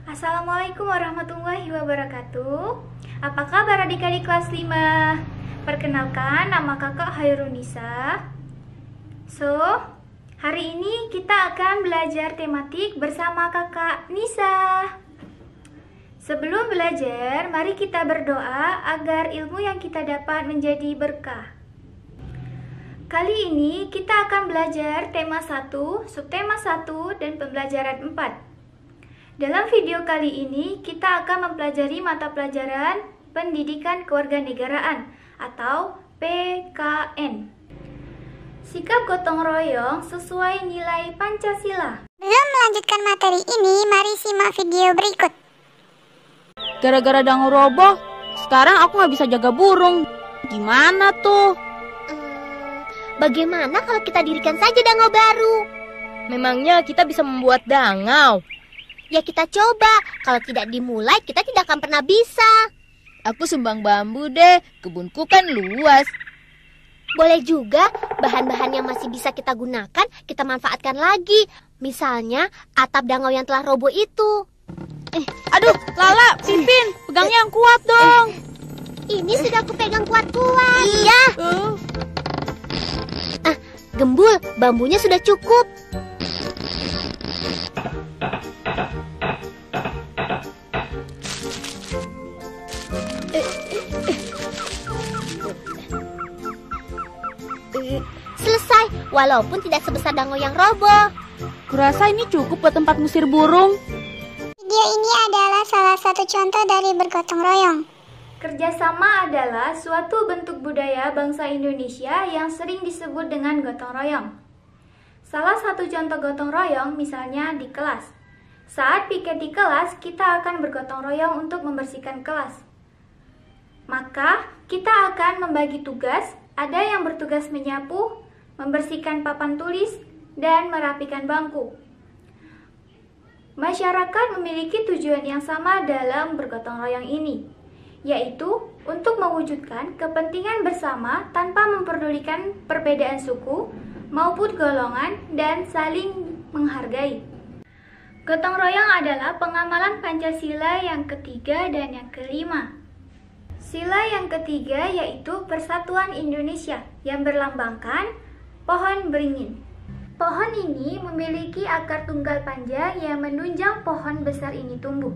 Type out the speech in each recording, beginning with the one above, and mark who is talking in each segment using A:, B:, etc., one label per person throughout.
A: Assalamualaikum warahmatullahi wabarakatuh. Apa kabar adik-adik kelas 5? Perkenalkan, nama kakak Hairunisa. Hari ini kita akan belajar tematik bersama kakak Nisa. Sebelum belajar, mari kita berdoa agar ilmu yang kita dapat menjadi berkah. Kali ini kita akan belajar tema 1, subtema 1, dan pembelajaran 4. Dalam video kali ini, kita akan mempelajari mata pelajaran Pendidikan Kewarganegaraan atau PKN. Sikap gotong royong sesuai nilai Pancasila.
B: Belum melanjutkan materi ini, mari simak video berikut.
C: Gara-gara dango roboh, sekarang aku nggak bisa jaga burung. Gimana tuh?
D: Bagaimana kalau kita dirikan saja dango baru?
C: Memangnya kita bisa membuat dangau?
D: Ya kita coba, kalau tidak dimulai kita tidak akan pernah bisa.
C: Aku sumbang bambu deh, kebunku kan luas.
D: Boleh juga, bahan-bahan yang masih bisa kita gunakan, kita manfaatkan lagi. Misalnya, atap dangau yang telah roboh itu.
C: Aduh, Lala, Pipin, pegangnya yang kuat dong.
D: Ini sudah aku pegang kuat-kuat. Iya. Gembul, bambunya sudah cukup. Selesai, walaupun tidak sebesar dango yang roboh.
C: Kurasa ini cukup buat tempat ngusir burung.
B: Video ini adalah salah satu contoh dari bergotong royong.
A: Kerjasama adalah suatu bentuk budaya bangsa Indonesia yang sering disebut dengan gotong royong. Salah satu contoh gotong royong misalnya di kelas. Saat piket di kelas, kita akan bergotong royong untuk membersihkan kelas. Maka, kita akan membagi tugas, ada yang bertugas menyapu, membersihkan papan tulis, dan merapikan bangku. Masyarakat memiliki tujuan yang sama dalam bergotong royong ini, yaitu untuk mewujudkan kepentingan bersama tanpa memperdulikan perbedaan suku maupun golongan dan saling menghargai. Gotong royong adalah pengamalan Pancasila yang ketiga dan yang kelima. Sila yang ketiga yaitu Persatuan Indonesia yang berlambangkan pohon beringin. Pohon ini memiliki akar tunggal panjang yang menunjang pohon besar ini tumbuh.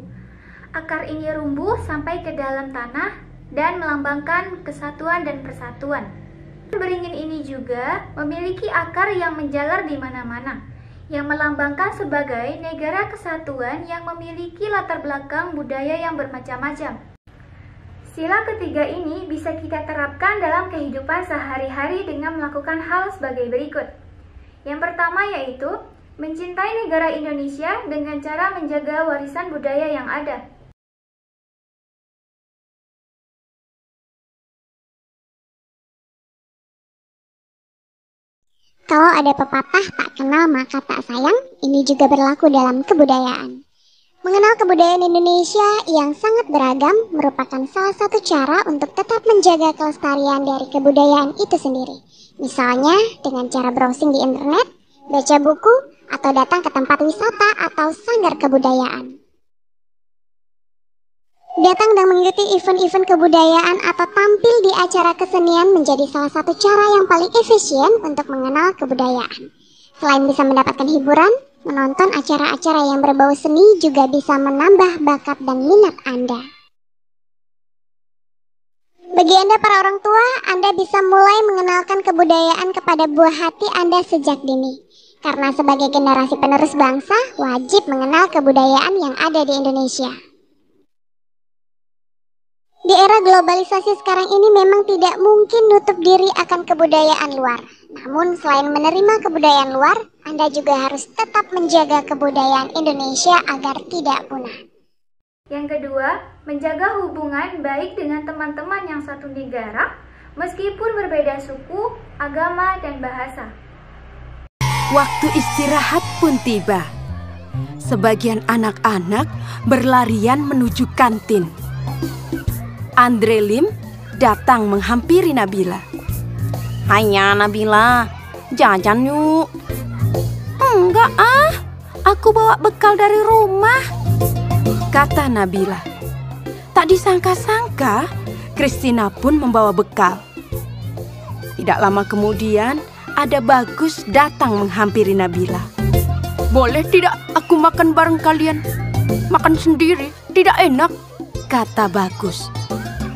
A: Akar ini rumbuh sampai ke dalam tanah dan melambangkan kesatuan dan persatuan. Beringin ini juga memiliki akar yang menjalar di mana-mana, yang melambangkan sebagai negara kesatuan yang memiliki latar belakang budaya yang bermacam-macam. Sila ketiga ini bisa kita terapkan dalam kehidupan sehari-hari dengan melakukan hal sebagai berikut. Yang pertama yaitu mencintai negara Indonesia dengan cara menjaga warisan budaya yang ada.
B: Kalau ada pepatah tak kenal maka tak sayang, ini juga berlaku dalam kebudayaan. Mengenal kebudayaan Indonesia yang sangat beragam merupakan salah satu cara untuk tetap menjaga kelestarian dari kebudayaan itu sendiri. Misalnya dengan cara browsing di internet, baca buku, atau datang ke tempat wisata atau sanggar kebudayaan. Datang dan mengikuti event-event kebudayaan atau tampil di acara kesenian menjadi salah satu cara yang paling efisien untuk mengenal kebudayaan. Selain bisa mendapatkan hiburan, menonton acara-acara yang berbau seni juga bisa menambah bakat dan minat Anda. Bagi Anda para orang tua, Anda bisa mulai mengenalkan kebudayaan kepada buah hati Anda sejak dini. Karena sebagai generasi penerus bangsa, wajib mengenal kebudayaan yang ada di Indonesia. Di era globalisasi sekarang ini memang tidak mungkin nutup diri akan kebudayaan luar. Namun selain menerima kebudayaan luar, Anda juga harus tetap menjaga kebudayaan Indonesia agar tidak punah.
A: Yang kedua, menjaga hubungan baik dengan teman-teman yang satu negara, meskipun berbeda suku, agama, dan bahasa.
E: Waktu istirahat pun tiba. Sebagian anak-anak berlarian menuju kantin. Andre Lim datang menghampiri Nabila. "Hanya Nabila, jajan yuk." "Enggak ah, aku bawa bekal dari rumah." kata Nabila. Tak disangka-sangka, Christina pun membawa bekal. Tidak lama kemudian, ada Bagus datang menghampiri Nabila. "Boleh tidak aku makan bareng kalian? Makan sendiri tidak enak," kata Bagus.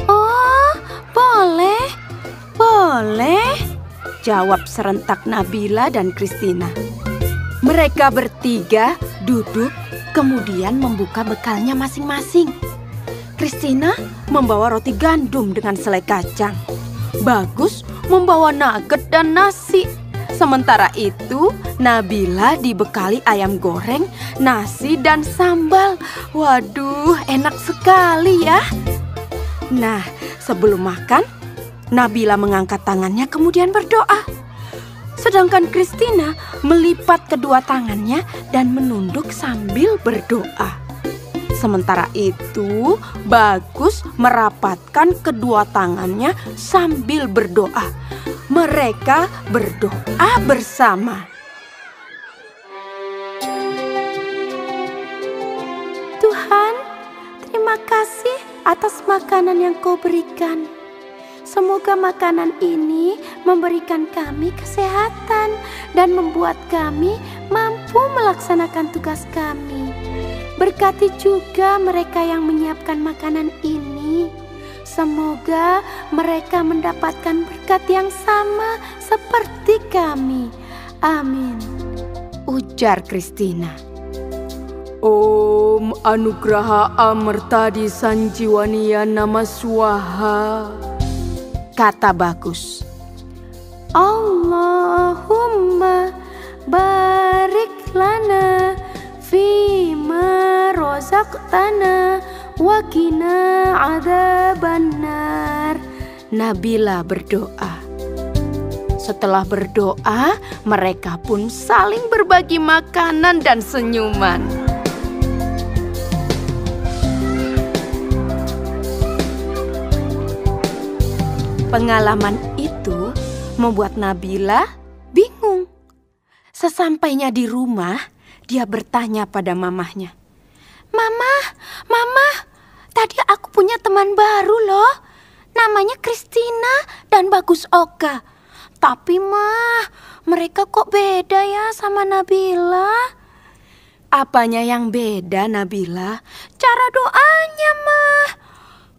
E: "Oh, boleh, boleh," jawab serentak Nabila dan Christina. Mereka bertiga duduk, kemudian membuka bekalnya masing-masing. Christina membawa roti gandum dengan selai kacang. Bagus membawa nugget dan nasi. Sementara itu, Nabila dibekali ayam goreng, nasi, dan sambal. Waduh, enak sekali ya. Nah, sebelum makan, Nabila mengangkat tangannya kemudian berdoa. Sedangkan Christina melipat kedua tangannya dan menunduk sambil berdoa. Sementara itu, Bagus merapatkan kedua tangannya sambil berdoa. Mereka berdoa bersama. "Tuhan, terima kasih atas makanan yang Kau berikan. Semoga makanan ini memberikan kami kesehatan dan membuat kami mampu melaksanakan tugas kami. Berkati juga mereka yang menyiapkan makanan ini. Semoga mereka mendapatkan berkat yang sama seperti kami. Amin," ujar Christina. "Om Anugraha Amertadi Sanjiwaniya Nama Swaha," kata Bagus. "Allahumma barik lana fima rozaqtana wa qina adzabannar." Nabila berdoa. Setelah berdoa, mereka pun saling berbagi makanan dan senyuman. Pengalaman itu membuat Nabila bingung. Sesampainya di rumah, dia bertanya pada mamahnya, Mama, tadi aku punya teman baru loh. Namanya Christina dan Bagus Oka. Tapi mereka kok beda ya sama Nabila?" "Apanya yang beda, Nabila?" "Cara doanya, Mah."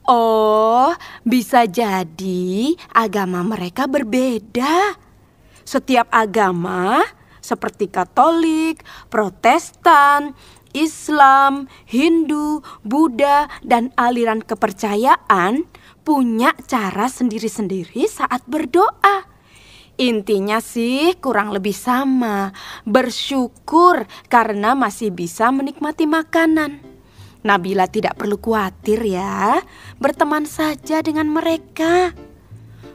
E: "Oh, bisa jadi agama mereka berbeda. Setiap agama seperti Katolik, Protestan, Islam, Hindu, Buddha, dan aliran kepercayaan punya cara sendiri-sendiri saat berdoa. Intinya sih kurang lebih sama, bersyukur karena masih bisa menikmati makanan. Nabila tidak perlu khawatir ya, berteman saja dengan mereka.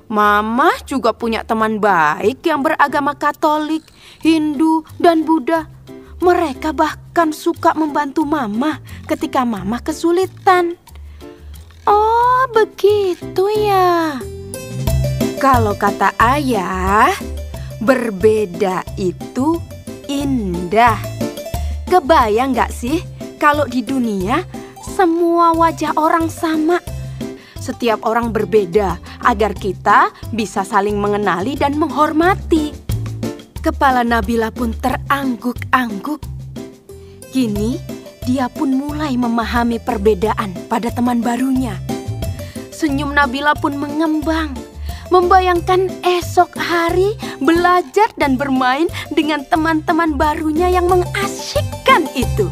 E: Mama juga punya teman baik yang beragama Katolik, Hindu, dan Buddha. Mereka bahkan suka membantu Mama ketika Mama kesulitan." "Oh, begitu ya." Kalau kata ayah, berbeda itu indah. Kebayang gak sih kalau di dunia semua wajah orang sama? Setiap orang berbeda agar kita bisa saling mengenali dan menghormati. Kepala Nabila pun terangguk-angguk. Kini dia pun mulai memahami perbedaan pada teman barunya. Senyum Nabila pun mengembang, membayangkan esok hari belajar dan bermain dengan teman-teman barunya yang mengasyikkan itu.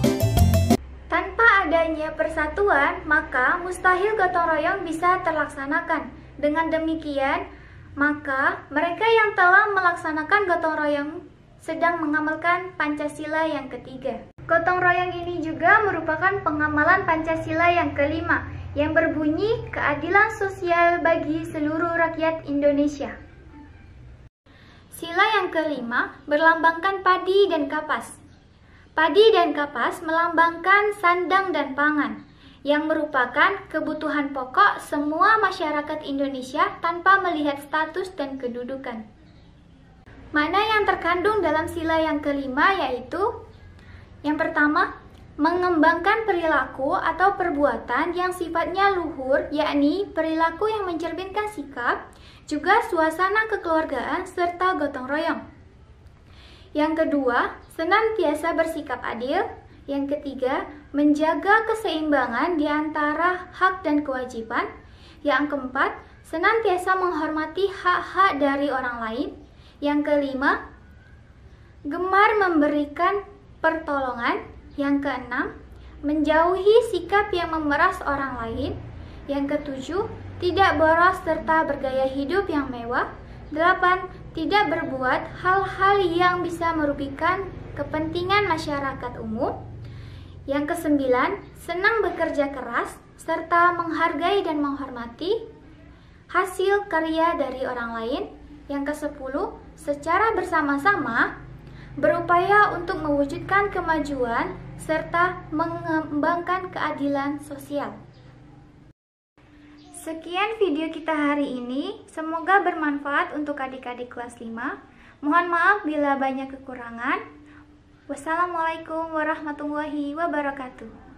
A: Tanpa adanya persatuan, maka mustahil gotong royong bisa terlaksanakan. Dengan demikian, maka mereka yang telah melaksanakan gotong royong sedang mengamalkan Pancasila yang ketiga. Gotong royong ini juga merupakan pengamalan Pancasila yang kelima, yang berbunyi keadilan sosial bagi seluruh rakyat Indonesia. Sila yang kelima berlambangkan padi dan kapas. Padi dan kapas melambangkan sandang dan pangan, yang merupakan kebutuhan pokok semua masyarakat Indonesia tanpa melihat status dan kedudukan. Makna yang terkandung dalam sila yang kelima yaitu: yang pertama, Mengembangkan perilaku atau perbuatan yang sifatnya luhur, yakni perilaku yang mencerminkan sikap, juga suasana kekeluargaan serta gotong royong. Yang kedua, senantiasa bersikap adil. Yang ketiga, menjaga keseimbangan di antara hak dan kewajiban. Yang keempat, senantiasa menghormati hak-hak dari orang lain. Yang kelima, gemar memberikan pertolongan. Yang keenam, menjauhi sikap yang memeras orang lain. Yang ketujuh, tidak boros serta bergaya hidup yang mewah. 8. Tidak berbuat hal-hal yang bisa merugikan kepentingan masyarakat umum. Yang kesembilan, senang bekerja keras serta menghargai dan menghormati hasil karya dari orang lain. Yang kesepuluh, secara bersama-sama berupaya untuk mewujudkan kemajuan serta mengembangkan keadilan sosial. Sekian video kita hari ini, semoga bermanfaat untuk adik-adik kelas 5. Mohon maaf bila banyak kekurangan. Wassalamualaikum warahmatullahi wabarakatuh.